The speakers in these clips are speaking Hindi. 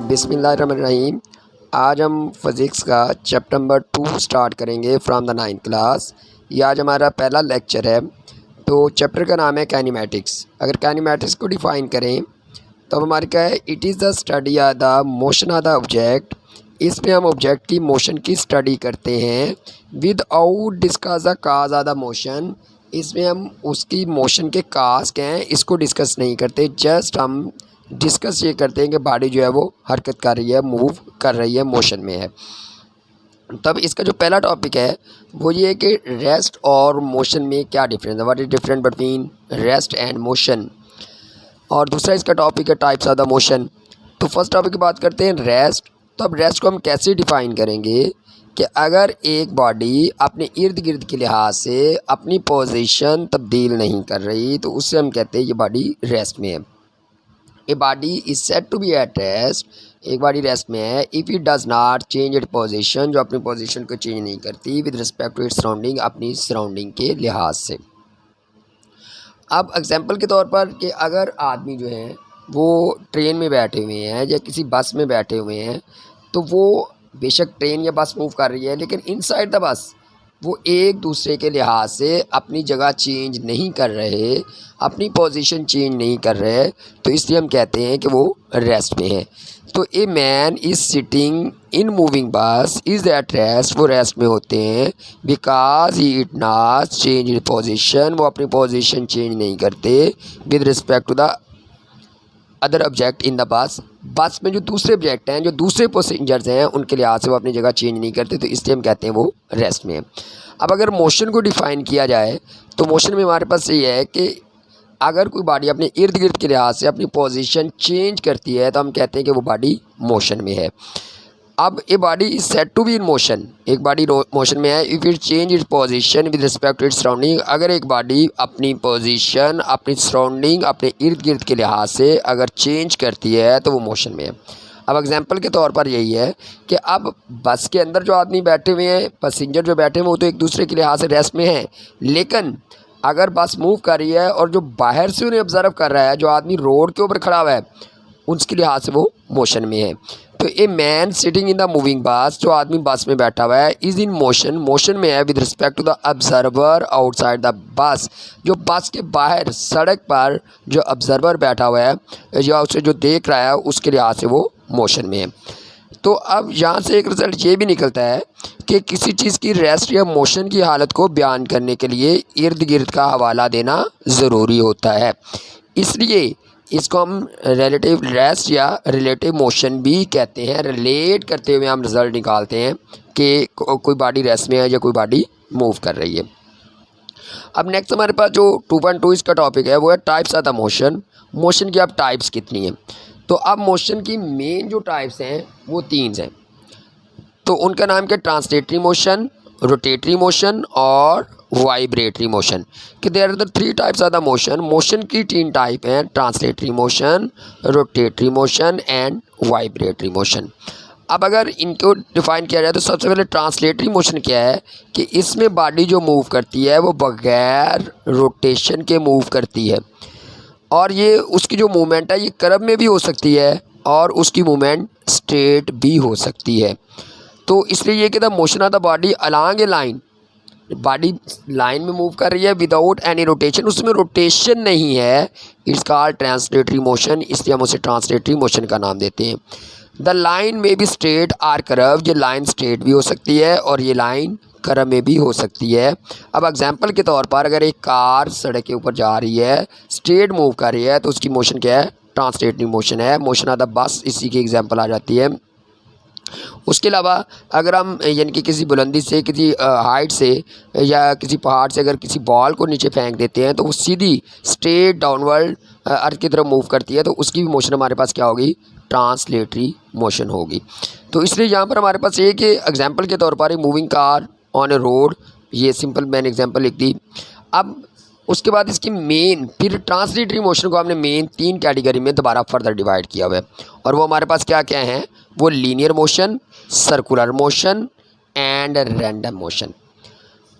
बिस्मिल्लाहिर्रहमानिर्रहीम। आज हम फ़िज़िक्स का चैप्टर नंबर 2 स्टार्ट करेंगे फ्रॉम द 9th क्लास। ये आज हमारा पहला लेक्चर है। तो चैप्टर का नाम है काइनेमैटिक्स। अगर काइनेमैटिक्स को डिफ़ाइन करें तो हमारे क्या है, it is the study of the motion of the object. इसमें हम ऑब्जेक्ट की मोशन की स्टडी करते हैं without discuss the cause of the motion. इसमें हम उसकी मोशन के काज क्या हैं इसको डिस्कस नहीं करते, जस्ट हम डिस्कस ये करते हैं कि बॉडी जो है वो हरकत कर रही है, मूव कर रही है, मोशन में है। तब इसका जो पहला टॉपिक है वो ये है कि रेस्ट और मोशन में क्या डिफरेंस है, what is different between rest and motion. और दूसरा इसका टॉपिक है टाइप्स ऑफ द मोशन। तो फर्स्ट टॉपिक की बात करते हैं रेस्ट। तो अब रेस्ट को हम कैसे डिफ़ाइन करेंगे कि अगर एक बॉडी अपने इर्द गिर्द के लिहाज से अपनी पोजीशन तब्दील नहीं कर रही तो उससे हम कहते हैं ये बॉडी रेस्ट में है। A body is said to be at rest. एक बॉडी रेस्ट में है if it does not change it position, जो अपनी पोजीशन को चेंज नहीं करती with respect to its surrounding, अपनी सराउंडिंग के लिहाज से। अब एग्जांपल के तौर पर कि अगर आदमी जो है वो ट्रेन में बैठे हुए हैं या किसी बस में बैठे हुए हैं, तो वो बेशक ट्रेन या बस मूव कर रही है लेकिन इनसाइड द बस वो एक दूसरे के लिहाज से अपनी जगह चेंज नहीं कर रहे, अपनी पोजीशन चेंज नहीं कर रहे, तो इसलिए हम कहते हैं कि वो रेस्ट में है। तो a man is sitting in moving bus is at rest, वो रेस्ट में होते हैं because he it not change position, वो अपनी पोजीशन चेंज नहीं करते with respect to the other object in the bus. Bus में जो दूसरे ऑब्जेक्ट हैं, जो दूसरे पैसेंजर्स हैं, उनके लिहाज से वो अपनी जगह चेंज नहीं करते, तो इसलिए हम कहते हैं वो रेस्ट में है। अब अगर मोशन को डिफ़ाइन किया जाए तो मोशन में हमारे पास ये है कि अगर कोई बॉडी अपने इर्द गिर्द के लिहाज से अपनी पोजीशन चेंज करती है तो हम कहते हैं कि वो बॉडी मोशन में है। अब a body is said to be in motion, एक बॉडी मोशन में है if it change its position with respect to its surrounding. अगर एक बॉडी अपनी पोजीशन, अपनी सराउंडिंग, अपने इर्द गिर्द के लिहाज से अगर चेंज करती है तो वो मोशन में है। अब एग्जांपल के तौर पर यही है कि अब बस के अंदर जो आदमी बैठे हुए हैं, पैसेंजर जो बैठे हुए हैं, वो तो एक दूसरे के लिहाज से रेस्ट में हैं, लेकिन अगर बस मूव कर रही है और जो बाहर से उन्हें ऑब्जर्व कर रहा है, जो आदमी रोड के ऊपर खड़ा हुआ है, उसके लिहाज से वो मोशन में है। तो a man sitting in the moving बस, जो आदमी बस में बैठा हुआ है, इज़ इन मोशन, मोशन में है with respect to the observer outside the bus, जो बस के बाहर सड़क पर जो ऑब्जर्वर बैठा हुआ है या उसे जो देख रहा है उसके लिहाज से वो मोशन में है। तो अब यहाँ से एक रिज़ल्ट ये भी निकलता है कि किसी चीज़ की रेस्ट या मोशन की हालत को बयान करने के लिए इर्द गिर्द का हवाला देना ज़रूरी होता है। इसलिए इसको हम रिलेटिव रेस्ट या रिलेटिव मोशन भी कहते हैं। रिलेट करते हुए हम रिज़ल्ट निकालते हैं कि कोई बॉडी रेस्ट में है या कोई बॉडी मूव कर रही है। अब नेक्स्ट हमारे पास जो 2.2 इसका टॉपिक है वो है types of the motion. Motion की अब टाइप्स कितनी हैं, तो अब मोशन की मेन जो टाइप्स हैं वो 3 हैं। तो उनका नाम क्या, ट्रांसलेटरी मोशन, रोटेटरी मोशन और वाइब्रेटरी मोशन। कि there are the 3 types of the motion. Motion की 3 टाइप हैं, translatory motion, rotatory motion and vibratory motion. अब अगर इनको डिफ़ाइन किया जाए तो सबसे पहले ट्रांसलेटरी मोशन क्या है कि इसमें बॉडी जो मूव करती है वो बगैर रोटेशन के मूव करती है, और ये उसकी जो मूवमेंट है ये कर्व में भी हो सकती है और उसकी मूवमेंट स्ट्रेट भी हो सकती है। तो इसलिए ये कहता है motion of the body along A line, body line में मूव कर रही है विदाउट एनी रोटेशन, उसमें रोटेशन नहीं है, इट्स कॉल्ड ट्रांसलेटरी मोशन, इसलिए हम उसे ट्रांसलेटरी मोशन का नाम देते हैं। द लाइन में भी स्ट्रेट आर कर्व, ये लाइन स्ट्रेट भी हो सकती है और ये लाइन कर्व में भी हो सकती है। अब एग्जांपल के तौर पर अगर एक कार सड़क के ऊपर जा रही है, स्ट्रेट मूव कर रही है, तो उसकी मोशन क्या है, ट्रांसलेटरी मोशन है। मोशन ऑफ द बस इसी की एग्जांपल आ जाती है। उसके अलावा अगर हम यानी कि किसी बुलंदी से, किसी हाइट से या किसी पहाड़ से अगर किसी बॉल को नीचे फेंक देते हैं तो वो सीधी स्ट्रेट डाउनवर्ड अर्थ की तरफ मूव करती है, तो उसकी भी मोशन हमारे पास क्या होगी, ट्रांसलेटरी मोशन होगी। तो इसलिए यहाँ पर हमारे पास एक एग्जांपल के तौर पर एक moving car on A road, ये सिंपल मैंने एग्जांपल लिख दी। अब उसके बाद इसकी मेन, फिर ट्रांसलेटरी मोशन को हमने मेन 3 कैटेगरी में दोबारा फर्दर डिवाइड किया हुआ है, और वो हमारे पास क्या क्या हैं, वो linear motion, circular motion and random motion.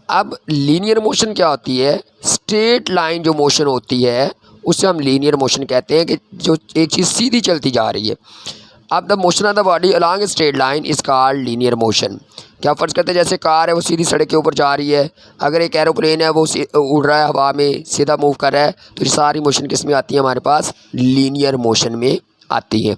अब लीनियर मोशन क्या होती है, स्ट्रेट लाइन जो मोशन होती है उसे हम लीनियर मोशन कहते हैं कि जो एक चीज़ सीधी चलती जा रही है। अब the motion of the body along a straight line is called linear motion. क्या फ़र्ज़ करते हैं जैसे कार है वो सीधी सड़क के ऊपर जा रही है, अगर एक एरोप्लेन है वो उड़ रहा है हवा में सीधा मूव कर रहा है, तो ये सारी मोशन किस में आती है हमारे पास, लीनियर मोशन में आती है।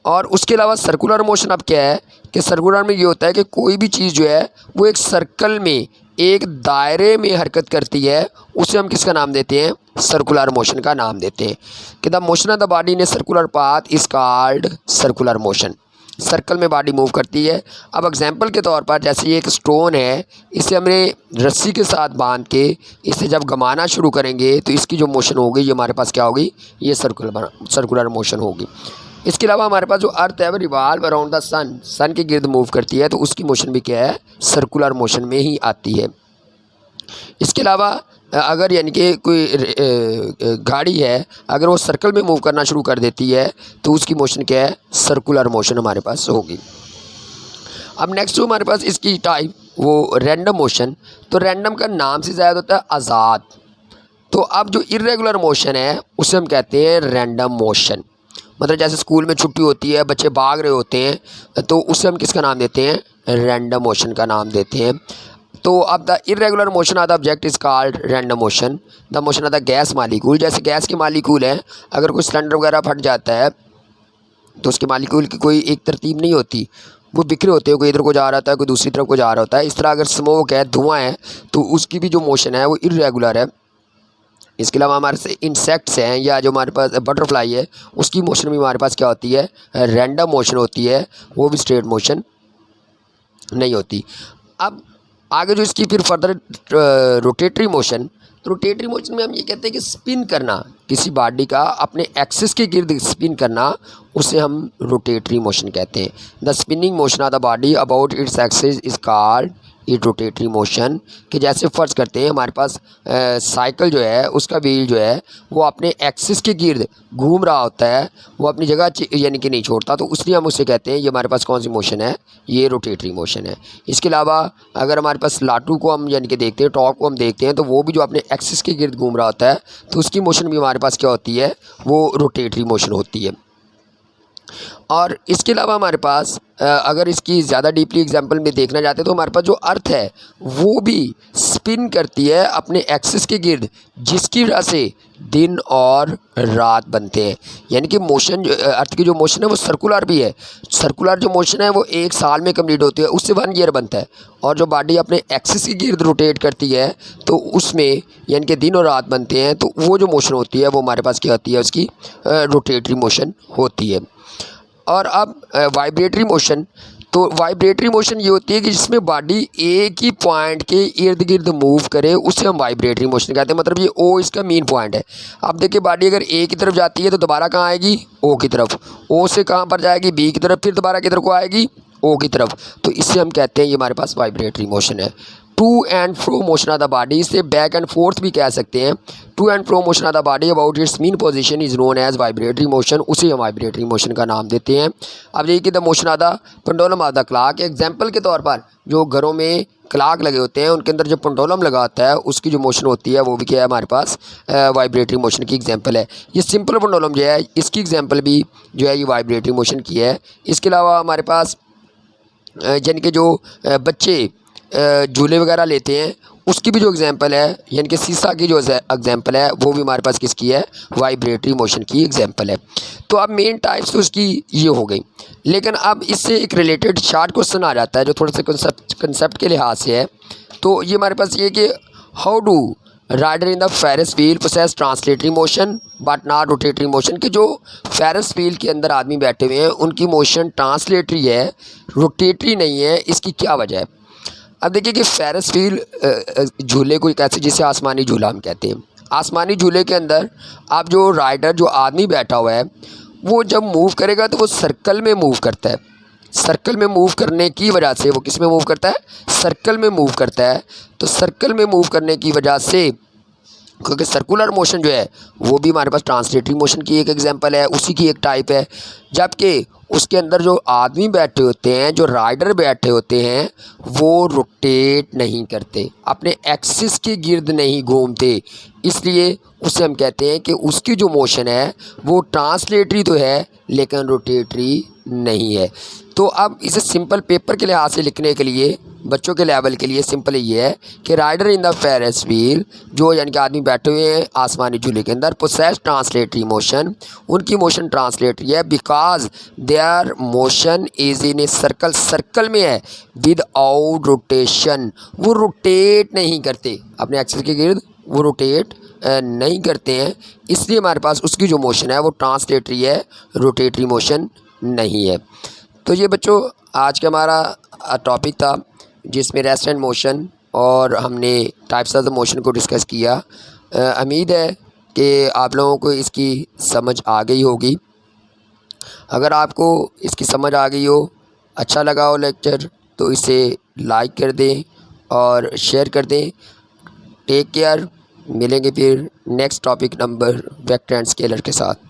और उसके अलावा सर्कुलर मोशन अब क्या है कि सर्कुलर में ये होता है कि कोई भी चीज़ जो है वो एक सर्कल में, एक दायरे में हरकत करती है, उसे हम किसका नाम देते हैं, सर्कुलर मोशन का नाम देते हैं। कि the motion of the body in a circular path is called circular motion. Circle में बॉडी मूव करती है। अब एग्जांपल के तौर पर जैसे ये एक स्टोन है, इसे हमने रस्सी के साथ बांध के इसे जब घुमाना शुरू करेंगे तो इसकी जो मोशन होगी ये हमारे पास क्या होगी, ये सर्कुलर मोशन होगी। इसके अलावा हमारे पास जो अर्थ है वो रिवाल्व अराउंड द सन के गिर्द मूव करती है, तो उसकी मोशन भी क्या है, सर्कुलर मोशन में ही आती है। इसके अलावा अगर यानी कि कोई गाड़ी है, अगर वो सर्कल में मूव करना शुरू कर देती है तो उसकी मोशन क्या है, सर्कुलर मोशन हमारे पास होगी। अब नेक्स्ट जो हमारे पास इसकी टाइप वो रैंडम मोशन। तो रैंडम का नाम से ज़्यादा होता है आज़ाद। तो अब जो इर्रेगुलर मोशन है उसे हम कहते हैं रैंडम मोशन। मतलब जैसे स्कूल में छुट्टी होती है, बच्चे भाग रहे होते हैं, तो उसे हम किसका नाम देते हैं, रैंडम मोशन का नाम देते हैं। तो अब the irregular motion of the object is called random motion. The motion of the gas molecule, जैसे गैस के मालिक्यूल हैं, अगर कोई सिलेंडर वगैरह फट जाता है तो उसके मालिक्यूल की कोई एक तरतीब नहीं होती, वो बिखरे होते हैं, कोई इधर को जा रहा होता है, कोई दूसरी तरफ को जा रहा होता है। इस तरह अगर स्मोक है, धुआं है, तो उसकी भी जो मोशन है वो इर्रेगुलर है। इसके अलावा हमारे से इंसेक्ट्स हैं या जो हमारे पास बटरफ्लाई है, उसकी मोशन भी हमारे पास क्या होती है, रैंडम मोशन होती है, वो भी स्ट्रेट मोशन नहीं होती। अब आगे जो इसकी फिर फर्दर रोटेटरी मोशन, तो रोटेटरी मोशन में हम ये कहते हैं कि स्पिन करना, किसी बॉडी का अपने एक्सिस के गिर्द स्पिन करना, उसे हम रोटेटरी मोशन कहते हैं। The spinning motion of the body about its axis is called it rotatory motion. कि जैसे फ़र्ज़ करते हैं हमारे पास साइकिल जो है उसका व्हील जो है वो अपने एक्सिस के गिर्द घूम रहा होता है, वो अपनी जगह यानी कि नहीं छोड़ता, तो इसलिए हम उसे कहते हैं ये हमारे पास कौन सी मोशन है, ये रोटेटरी मोशन है। इसके अलावा अगर हमारे पास लाटू को हम यानी कि देखते हैं, टॉप को हम देखते हैं, तो वो भी जो अपने एक्सिस के गिर्द घूम रहा होता है, तो उसकी मोशन भी हमारे पास क्या होती है, वो रोटेटरी मोशन होती है। और इसके अलावा हमारे पास अगर इसकी ज़्यादा डीपली एग्जांपल में देखना चाहते हैं तो हमारे पास जो अर्थ है वो भी स्पिन करती है अपने एक्सिस के गिर्द, जिसकी वजह से दिन और रात बनते हैं। यानी कि मोशन जो अर्थ की जो मोशन है वो सर्कुलर भी है। सर्कुलर जो मोशन है वो एक साल में कंप्लीट होती है, उससे 1 ईयर बनता है। और जो बॉडी अपने एक्सिस के गिर्द रोटेट करती है तो उसमें यानी कि दिन और रात बनते हैं, तो वो जो मोशन होती है वो हमारे पास क्या होती है, उसकी रोटेटरी मोशन होती है। और अब वाइब्रेटरी मोशन, तो वाइब्रेटरी मोशन ये होती है कि जिसमें बॉडी एक ही पॉइंट के इर्द गिर्द मूव करे, उसे हम वाइब्रेटरी मोशन कहते हैं। मतलब ये ओ इसका मेन पॉइंट है। अब देखिए बॉडी अगर ए की तरफ जाती है तो दोबारा कहाँ आएगी, ओ की तरफ, ओ से कहाँ पर जाएगी, बी की तरफ, फिर दोबारा किधर को आएगी, ओ की तरफ, तो इससे हम कहते हैं ये हमारे पास वाइब्रेटरी मोशन है। To and fro motion of the body, इसे बैक एंड फोर्थ भी कह सकते हैं। To and fro motion of the body about its mean position is known as vibratory motion, उसे हम वाइब्रेटरी मोशन का नाम देते हैं। अब देखिए कि the motion of the pendulum of the clock, example के तौर पर जो घरों में क्लॉक लगे होते हैं उनके अंदर जो पेंडुलम लगा होता है उसकी जो मोशन होती है वो भी क्या है, हमारे पास वाइब्रेटरी मोशन की एग्जांपल है। ये सिंपल पेंडुलम जो है इसकी एग्जांपल भी जो है ये वाइब्रेटरी मोशन की है। इसके अलावा हमारे पास यानी कि जो बच्चे झूले वगैरह लेते हैं उसकी भी जो एग्जांपल है, यानी कि सीसा की जो एग्जांपल है वो भी हमारे पास किसकी है, वाइब्रेटरी मोशन की एग्जांपल है। तो अब मेन टाइप्स तो उसकी ये हो गई, लेकिन अब इससे एक रिलेटेड शार्ट क्वेश्चन आ जाता है जो थोड़ा सा कंसेप्ट के लिहाज से है। तो ये हमारे पास ये कि how do rider in the Ferris wheel possess translatory motion but not rotatory motion, कि जो फेरिस व्हील के अंदर आदमी बैठे हुए हैं उनकी मोशन ट्रांसलेटरी है, रोटेटरी नहीं है, इसकी क्या वजह है। अब देखिए कि फेरिस व्हील झूले को कैसे, जिसे आसमानी झूला हम कहते हैं, आसमानी झूले के अंदर अब जो राइडर जो आदमी बैठा हुआ है वो जब मूव करेगा तो वो सर्कल में मूव करता है। सर्कल में मूव करने की वजह से वो किस में मूव करता है, सर्कल में मूव करता है। तो सर्कल में मूव करने की वजह से, क्योंकि सर्कुलर मोशन जो है वो भी हमारे पास ट्रांसलेटरी मोशन की एक एग्जांपल है, उसी की एक टाइप है। जबकि उसके अंदर जो आदमी बैठे होते हैं, जो राइडर बैठे होते हैं, वो रोटेट नहीं करते, अपने एक्सिस के गिर्द नहीं घूमते, इसलिए उसे हम कहते हैं कि उसकी जो मोशन है वो ट्रांसलेटरी तो है लेकिन रोटेटरी नहीं है। तो अब इसे सिंपल पेपर के लिहाज से लिखने के लिए बच्चों के लेवल के लिए सिंपल ये है कि rider in the Ferris wheel, जो यानी कि आदमी बैठे हुए हैं आसमानी झूले के अंदर, पोसेस ट्रांसलेटरी मोशन, उनकी मोशन ट्रांसलेटरी है, because there motion is in a circle, circle में है, विद आउट रोटेशन, वो रोटेट नहीं करते अपने एक्सिस के गिर्द, वो रोटेट नहीं करते हैं, इसलिए हमारे पास उसकी जो मोशन है वो ट्रांसलेटरी है, रोटेटरी मोशन नहीं है। तो ये बच्चों आज का हमारा टॉपिक था जिसमें रेस्ट एंड मोशन और हमने टाइप्स ऑफ द मोशन को डिस्कस किया। उम्मीद है कि आप लोगों को इसकी समझ आ गई होगी। अगर आपको इसकी समझ आ गई हो, अच्छा लगा हो लेक्चर, तो इसे लाइक कर दें और शेयर कर दें। टेक केयर, मिलेंगे फिर next topic number vector and scalar के साथ।